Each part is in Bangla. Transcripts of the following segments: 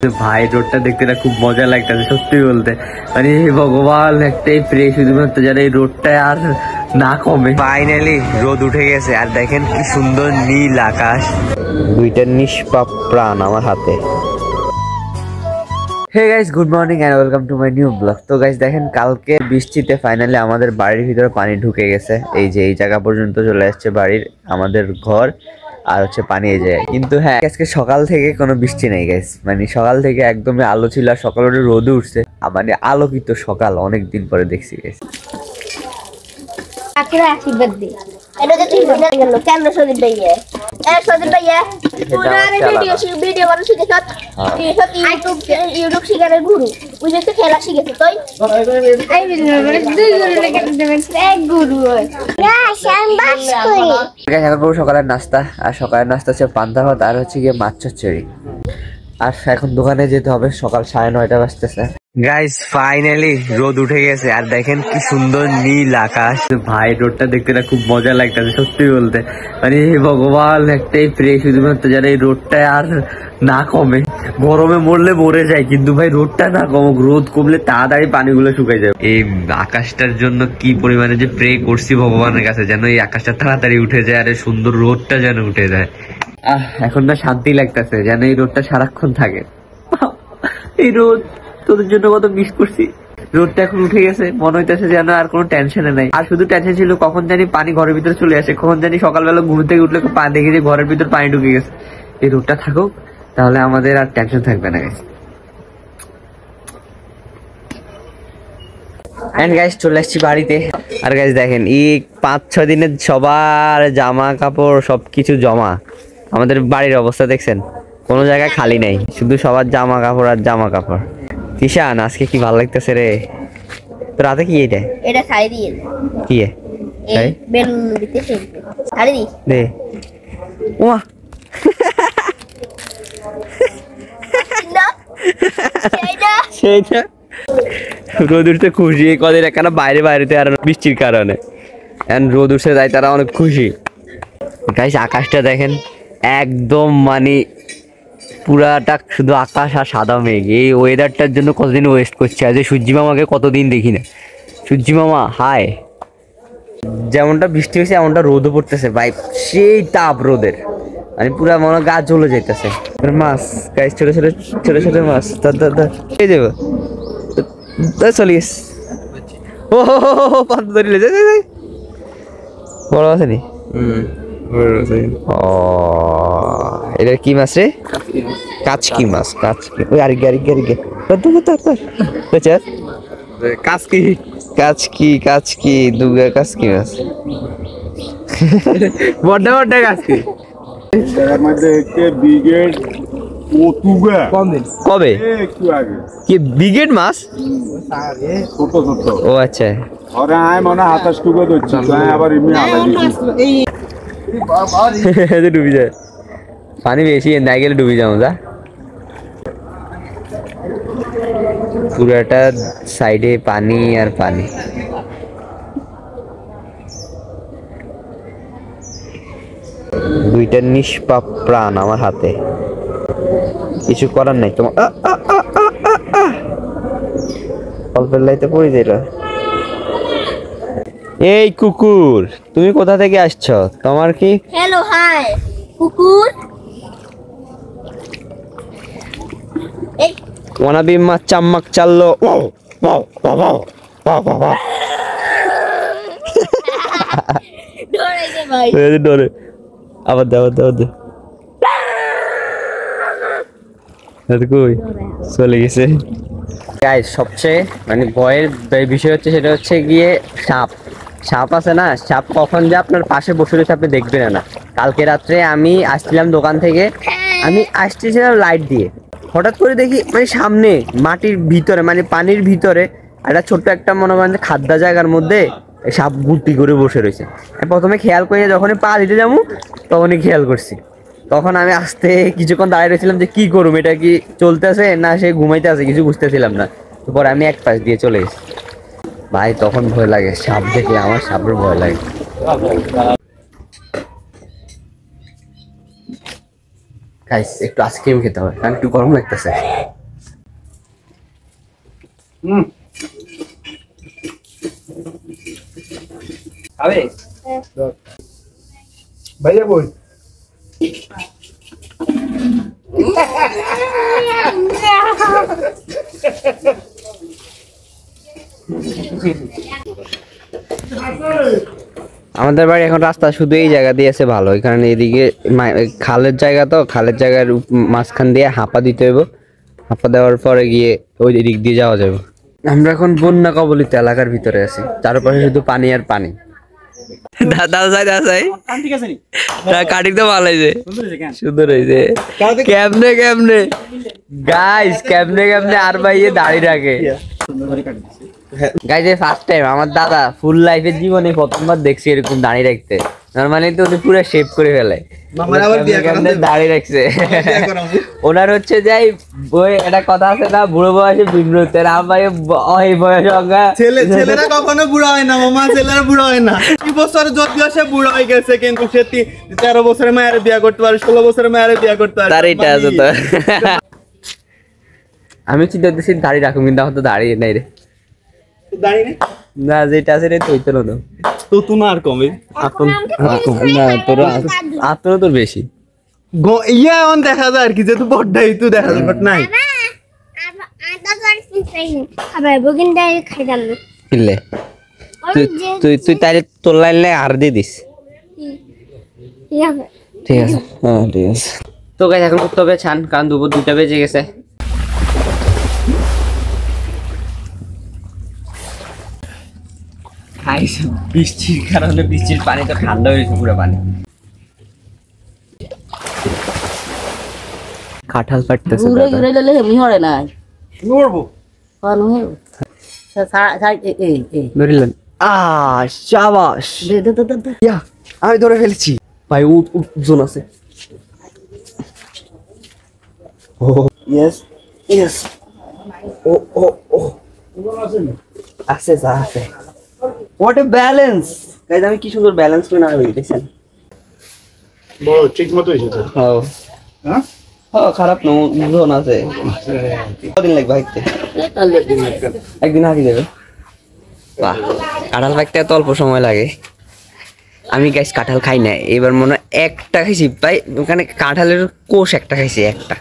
ভাই রোডটা দেখতে না খুব মজা লাগতেছে সত্যি বলতে, মানে ভগবান একটাই প্রে শুধুমাত্র যেন এই রোডটা আর না কমে। ফাইনালি রোদ উঠে গেছে আর দেখেন কি সুন্দর নীল আকাশ, দুইটা নিষ্পাপ প্রাণ আমার হাতে। Hey guys, good morning and welcome to my new blog. তো গাইস দেখেন কালকে বৃষ্টিতে ফাইনালি আমাদের বাড়ির ভিতরে পানি ঢুকে গেছে, এই যে এই জায়গা পর্যন্ত চলে আসছে বাড়ির আমাদের ঘর, আর হচ্ছে পানি এই যায়। কিন্তু হ্যাঁ, আজকে সকাল থেকে কোনো বৃষ্টি নেই গাইস, মানে সকাল থেকে একদমই আলো ছিল আর সকাল উঠে রোদ উঠছে, মানে আলোকিত সকাল অনেক দিন পরে দেখছি গাইস। আশীর্বাদ দি এটা যে ঠিক হয়ে গেল কেন সজিব ভাইয়া সজিব ভাইয়া পুরা ভিডিও বানানো শিখেছ ইউটিউব শিখানোর গুরু বুঝেছো, খেলা শিখেছো তুই এই ভিডিও মানে দুই গুরু লেগে দেবেন এক গুরু না শানবাস করি গাইস। এখন পুরো সকালের নাস্তা, আর সকালের নাস্তা হচ্ছে পান্তা ভাত আর হচ্ছে গিয়ে মাছ চচ্চড়ি। আর এখন দোকানে যেতে হবে, সকাল 9:30 বাজতেছে। গাইস ফাইনালি রোদ উঠে গেছে আর দেখেন কি সুন্দর নীল আকাশ। ভাই রোডটা দেখতে না খুব মজা লাগতেছে সত্যি বলতে, মানে ভগবান একটাই প্রে শুধুমাত্র যেন এই রোডটা আর না কমে। গরমে মরলে মরে যায়, কিন্তু ভাই রোডটা না কমুক, রোদ কমলে তাড়াতাড়ি পানিগুলো শুকাই যাবে। এই আকাশটার জন্য কি পরিমাণে যে প্রে করছি ভগবানের কাছে যেন এই আকাশটা তাড়াতাড়ি উঠে যায় আর সুন্দর রোদটা যেন উঠে যায়। এখন না শান্তি লাগতেছে যেন এই রোদটা সারাক্ষণ থাকে। এই রোদ তোদের জন্য কত মিস করছি। রোদটা এখন উঠে গেছে, মনে হইতেছে যেন আর কোনো টেনশনে নাই। আর শুধু টেনশন ছিল কখন জানি পানি ঘরের ভিতরে চলে আসে, কখন জানি সকালবেলা ঘুম থেকে উঠলে দেখি যে ঘরের ভিতর পানি ঢুকে গেছে। এই রোদটা থাকুক তাহলে আমাদের আর টেনশন থাকবে না গাইস। এন্ড গাইস চলে আসছি বাড়িতে। আর গাইস দেখেন এই 5-6 দিনের সবার জামা কাপড় সবকিছু জমা। আমাদের বাড়ির অবস্থা দেখছেন, কোনো জায়গায় খালি নাই, শুধু সবার জামা কাপড় আর জামা কাপড়। তিশান আজকে কি ভালো লাগতেছে রে, তো রাতে কি এটা খাই দিয়ে কি এই বেলুন দিতে ছাড়ি দি দে ওমা সেইটা রোদ উঠতে খুশি, এই কদিন একখানা বাইরে বাইরেতে আর বৃষ্টির কারণে রোদ উঠতে যায় তারা অনেক খুশি। গাইস আকাশটা দেখেন একদম মানে পুরাটা শুধু আকাশ আর সাদা মেঘ। এই ওয়েদারটার জন্য কতদিন ওয়েস্ট করছে, আজ সূর্যি মামাকে কতদিন দেখি না। সূর্যি মামা হাই, যেমনটা বৃষ্টি হয়েছে এমনটা রোদও পড়তেছে ভাই, সেই তাপ রোদের, মানে পুরা মনে গা জ্বলে যাইতেছে। মাছ গাইস, ছোট ছোট ছোট ছোট মাছ এই দেবো চলিস। ও পান্ত ধরিলে যাই বড় আছে নি। ও এটা কি মাছ রে? কাচকি মাছ, কাচকি। ওই আরেক কাচকি কাচকি কাচকি দুগা কাচকি মাছ, বড় বড় কাচকি। এর মধ্যে একটা ব্রিগেড ওতুগা কবে একটু আগে কি ব্রিগেড মাছ ছোট ছোট। ও আচ্ছা, আরে আয় মনে 27 টুকু ধরছি, আবার এমনি আলাদা ডুবি যায় পানি বেশি নাই গেলে ডুবি যাও যা। পুরাটা সাইডে পানি আর পানি। দুইটা নিষ্পাপ প্রাণ আমার হাতে, কিছু করার নাই তোমার। অল্পের লাইতে পড়ে যাইল। এই কুকুর তুমি কোথা থেকে আসছো? তোমার কি হ্যালো হাই কুকুর এই ওনাবি মা চাম্মাক চাললো। Wow wow wow wow wow ডরে গে ভাই, ডরে আবার দে কই চলে গেছে। গাইস সবচেয়ে মানে ভয়ের বিষয় হচ্ছে সেটা হচ্ছে গিয়ে সাপ। সাপ আছে না, সাপ কখন যে আপনার পাশে বসে রয়েছে আপনি দেখবেন না। কালকে রাত্রে আমি আসছিলাম দোকান থেকে, আমি আসতেছিলাম লাইট দিয়ে, হঠাৎ করে দেখি মানে সামনে মাটির ভিতরে মানে পানির ভিতরে একটা ছোট্ট একটা মনে করেন যে খাদ্য জায়গার মধ্যে সাপ গুটি করে বসে রয়েছে। প্রথমে খেয়াল করে যখনই পা দিতে যাবো তখনই খেয়াল করছি। তখন আমি আসতে কিছুক্ষণ দাঁড়িয়ে রয়েছিলাম যে কি করবো, এটা কি চলতেছে না সে ঘুমাইতে আছে কিছু বুঝতেছিলাম না। পরে আমি এক পাশ দিয়ে চলে গেছি ভাই, তখন ভয় লাগে সাপ দেখলে, আমার সাপের ভয় লাগে। গাইস একটু আইসক্রিম খেতে হবে কারণ একটু গরম লাগতেছে। খাবে ভাইয়া বই আমাদের বাড়ি এখন রাস্তা শুধু এই জায়গা দিয়ে আছে ভালো, কারণ এদিকে খালের জায়গা, তো খালের জায়গার মাঝখান দিয়ে হাঁপা দিতে হইব, হাঁপা দেওয়ার পরে গিয়ে ওই দিক দিয়ে যাওয়া যাবে। আমরা এখন বন্যা কবলিত এলাকার ভিতরে আছি, চারপাশে শুধু পানি আর পানি। কাটিং তো ভালো হয়েছে, সুন্দর হয়েছে। কেমনে কেমনে গাইস, কেমনে কেমনে আর ভাইয়ে দাড়ি রাখে গাইস। ফার্স্ট টাইম আমার দাদা ফুল লাইফের জীবনে প্রথমবার দেখছি এরকম দাড়ি রাখতে। নরমালি তো উনি পুরো শেভ করে ফেলে, দাড়ি রাখছে। ওনার হচ্ছে যাই বই একটা কথা আছে না, বুড়ো বয়সে বিমৃতের। আমার এই বয়স ছেলেরা কখনো বুড়া হয় না মামা, ছেলেরা বুড়া হয় না। 2 বছর যদিও সে বুড়া হয়ে গেছে, কিন্তু সে 13 বছরের মায়ের বিয়ে করতে পারে, 16 বছরের মায়ের বিয়ে করতে পারে। তার এটা আছে তো। আমি চিন্তা করতেছি দাড়ি রাখুন, কিন্তু আমার তো দাঁড়িয়ে নাই রে। দাঁড়িয়ে নেই না, যেটা আছে রে তুই তো না, তো তুমি আর কমে না তোর তোর বেশি ইয়া অন দেখা যায় আর কি, যেহেতু বড়টাই তো দেখা যায়, বাট নাই কিনলে তুই তুই তুই তাইলে তোর লাইনলে আর দিয়ে দিস। ঠিক আছে, হ্যাঁ ঠিক আছে। তো গাইস এখন করতে হবে ছান, কারণ দুপুর 2টা বেজে গেছে। বৃষ্টির কারণে বৃষ্টির পানি তো ঠান্ডা হয়েছে, পুরো পানি। কাঁঠাল পাড়তেছে ধরিলেন। শাবাশ, আমি ধরে ফেলেছি ভাই, ওজন আছে। ও ইয়েস ইয়েস, ও ও ও আছে যা আছে। হোয়াট এ ব্যালেন্স গাইস, আমি কি সুন্দর ব্যালেন্স করে না দেখছেন। বড় ঠিক মতো হইছে তো। হ্যাঁ হ্যাঁ, খারাপ না, ওজন আছে। কদিন লাগবে হাইতে? একদিন হাঁটি যাবে। বাহ, কাঁঠাল পাকতে এত অল্প সময় লাগে। আমি গাইস কাঁঠাল খাই না, এবার মনে হয় একটা খাইছি ভাই, ওখানে কাঁঠালের কোষ একটা খাইছি, একটা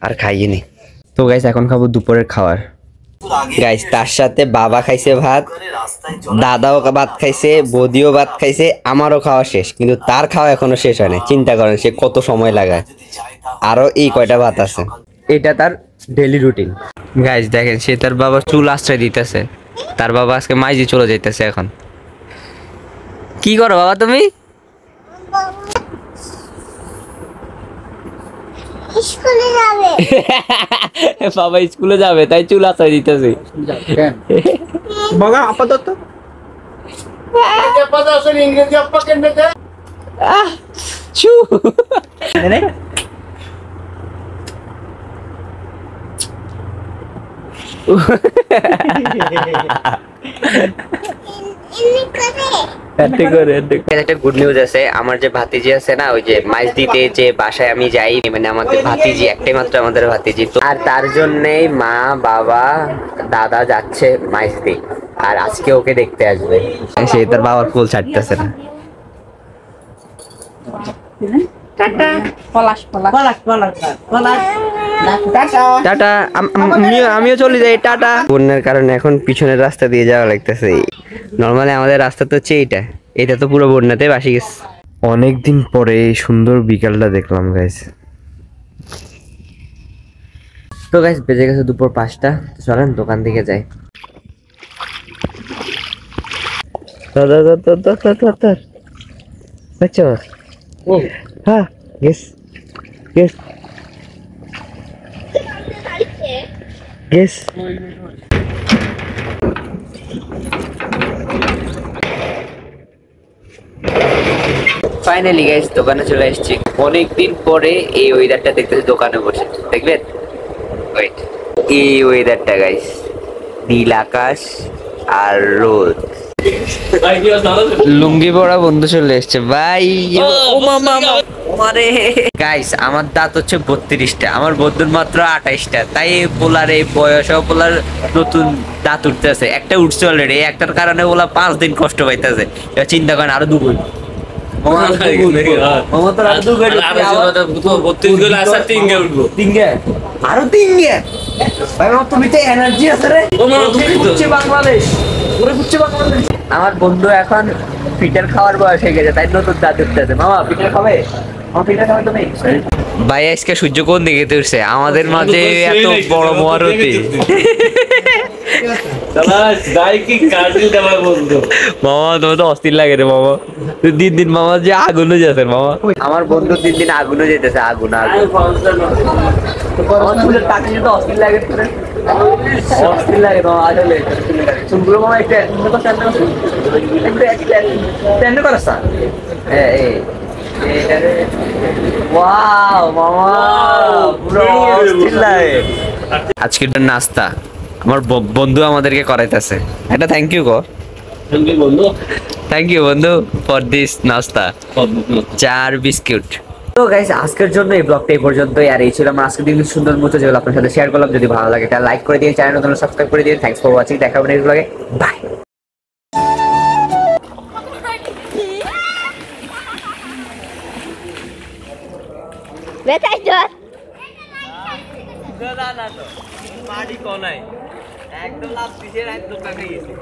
আর খাইনি। তো গাইস এখন খাবো দুপুরের খাবার। গাইস তার সাথে বাবা খাইছে ভাত, দাদাও ভাত খাইছে, বৌদিও ভাত খাইছে, আমারও খাওয়া শেষ, কিন্তু তার খাওয়া এখনো শেষ হয় না। চিন্তা করেন সে কত সময় লাগায়, আরো এই কয়টা ভাত আছে। এটা তার ডেইলি রুটিন। গাইস দেখেন, সে তার বাবার চুল আশ্রয় দিতেছে। তার বাবা আজকে মাইজি চলে যাইতেছে। এখন কি করো বাবা তুমি? স্কুলে যাবে। বাবা স্কুলে যাবে, তাই চুল আশ্রয় দিতেছে। বাবা আপাতত ইংরেজি আপা কেন দে চু একটা গুড নিউজ আছে। আমার যে ভাতিজি আছে না, ওই যে মাইজ দিতে যে বাসায় আমি যাই, মানে আমাদের ভাতিজি একটাই মাত্র, আমাদের ভাতিজি তো, আর তার জন্যই মা বাবা দাদা যাচ্ছে মাইজ দি, আর আজকে ওকে দেখতে আসবে। সে তার বাবার ফুল ছাড়তেছে না। টাটা, আমিও চলে যাই, টাটা। বন্যার কারণে এখন পিছনের রাস্তা দিয়ে যাওয়া লাগতেছে। নর্মালি আমাদের রাস্তা তো হচ্ছে এটা তো পুরো বন্যাতে ভাসি গেছে। অনেকদিন পরে এই সুন্দর বিকালটা দেখলাম গাইস। তো গাইস বেজে গেছে দুপুর 5টা, চলেন দোকান দিকে যাই। হ্যাঁ guess guess guess. Finally guys দোকানে চলে এসেছি। অনেকদিন পরে এই ওয়েদারটা দেখতেছি দোকানে বসে, দেখবেন ওয়েট, এই ওয়েদারটা গাইস, নীল আকাশ আর রোদ। লুঙ্গি পরা বন্ধু চলে এসছে ভাই। ও মামা গাইস আমার দাঁত হচ্ছে 32টা, আমার বন্ধুর মাত্র 28টা, তাই পোলার এই বয়সে পোলার নতুন দাঁত উঠতেছে, একটা উঠছে অলরেডি, একটার কারণে ওলা 5 দিন কষ্ট পাইতেছে। এবার চিন্তা করেন আরো 2 গুণ আমার বন্ধু এখন পিঠার খাওয়ার বয়স হয়ে গেছে, তাই নতুন দাঁত উঠতেছে। মামা পিঠা খাবে? ভাই আজকে সূর্য কোন দিকে উঠছে? আমাদের মাঝে এত বড় মহারতি। মামা তোমার তো অস্থির লাগে রে মামা, দিন দিন মামা যে আগুন হয়ে যাচ্ছে মামা। আমার বন্ধু দিন দিন আগুন হয়ে যেতেছে, আগুন আগুন। অস্থির লাগে, অস্থির লাগে মামা আসলে। চুলগুলো মামা একটু করস না। আজকের নাস্তা আমার বন্ধু আমাদেরকে করাইতেছে, এটা থ্যাংক ইউ গো, থ্যাংক ইউ বন্ধু ফর দিস নাস্তা, চা আর বিস্কুট। তো গাইস আজকের জন্য এই ব্লগটা এই পর্যন্তই, আর এই ছিল আমার আজকের দিন সুন্দর মতো যেগুলো আপনার সাথে শেয়ার করলাম। যদি ভালো লাগে তাহলে লাইক করে দিয়ে চ্যানেল নতুন সাবস্ক্রাইব করে দিয়ে। থ্যাংকস ফর ওয়াচিং, দেখা হবে নেক্সট ব্লগে, বাই। বেটাই জোর না না তো মাটি কোনায় একদম লাভ দিছে, একদম কাকে গেছে।